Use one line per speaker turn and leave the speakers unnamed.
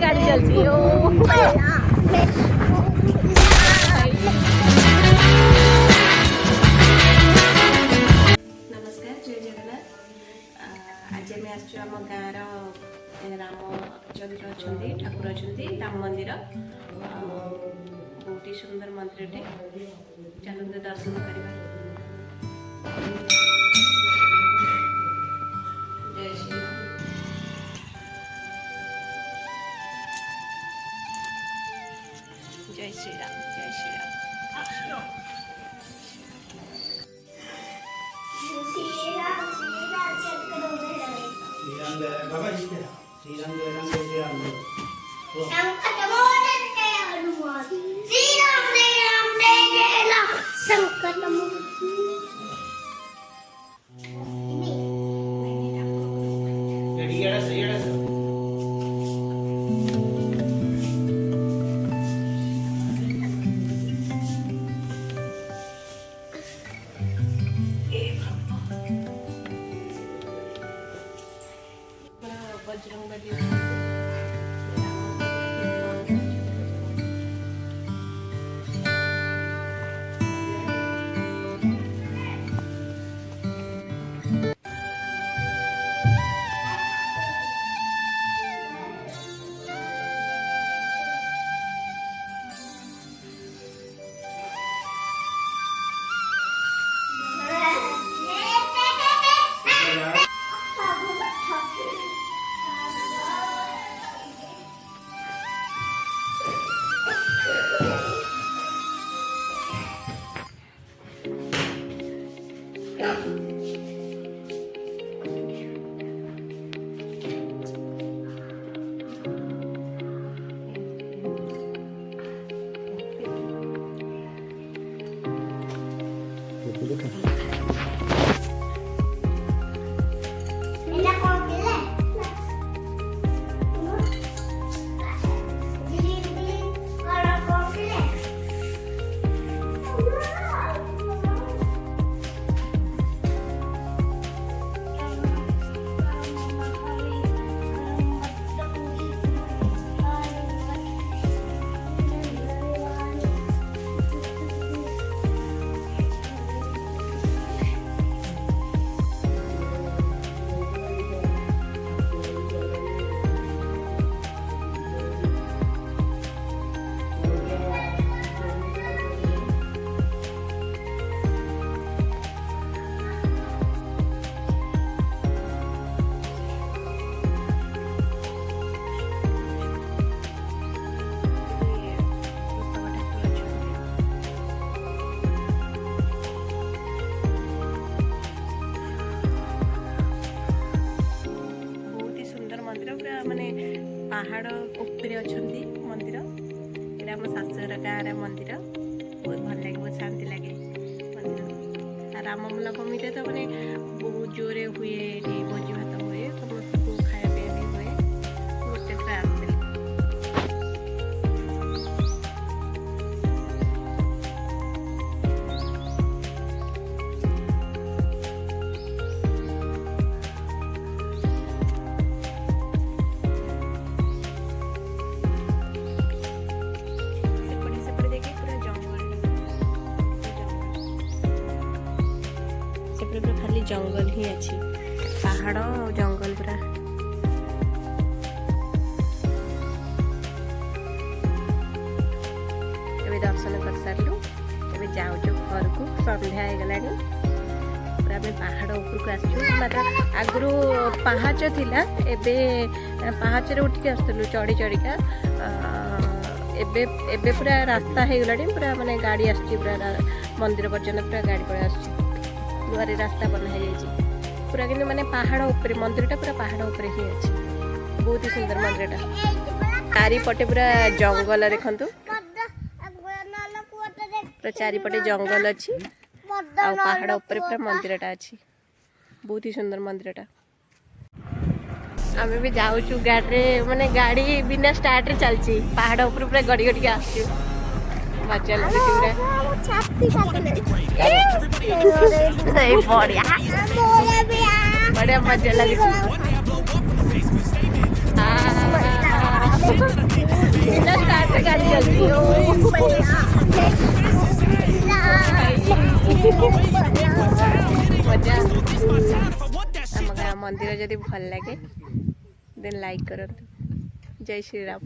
गाड़ी चलती ओ नमस्कार जय जगन्नाथ। आज आम आम गाँव रामचंद्र अच्छा ठाकुर अच्छा राम मंदिर बहुत ही सुंदर मंदिर चलते दर्शन करवा। जय श्री राम। जय श्री राम। जय श्री राम।
बाबा जी के श्री राम जय राम जय श्री राम
बजरंगबली पहाड़ उपरे अच्छी मंदिर ये आम शाशुर गाँव मंदिर बहुत भल लगे बहुत शांति लगे मंदिर। रामनवमी तो मैंने बहुत जोरे हुए भोजी भात हुए समस्त को खाया पीया भी हुए गोटे थर आसते। खाली जंगल ही अच्छी पहाड़ जंगल पूरा एबे दर्शन कर सारू एबे जाऊ घर को संध्या हो गला पूरा आम पहाड़ उपरको आसु आगु पहाच थिला एबे पहाच रे उठिक आसलु चढ़ी चढ़िका एबे एबे पूरा रास्ता हो गला पूरा माने गाड़ी आसची पूरा मंदिर पर्यटन पूरा गाड़ी पड़े आसची दुआरे रास्ता बना है पूरा कि माने पहाड़ ऊपर मंदिरटा पूरा पहाड़ ऊपर ही अच्छी बहुत ही सुंदर मंदिरटा चारिपटे पूरा जंगल देखंतु पूरा चारिपटे जंगल अच्छी आ पहाड़ ऊपर पूरा मंदिरटा अच्छी बहुत ही सुंदर मंदिरटा। आम भी जाऊँ गाड़ी माने गाड़ी बिना स्टार्ट रे चलची पहाड़ ऊपर पूरा गड़ी गड़ी आसू मजा लगे बढ़िया मजा लगे। मजा आम गाँ मंदिर जदि भल लगे देन लाइक करूँ। जय श्री राम।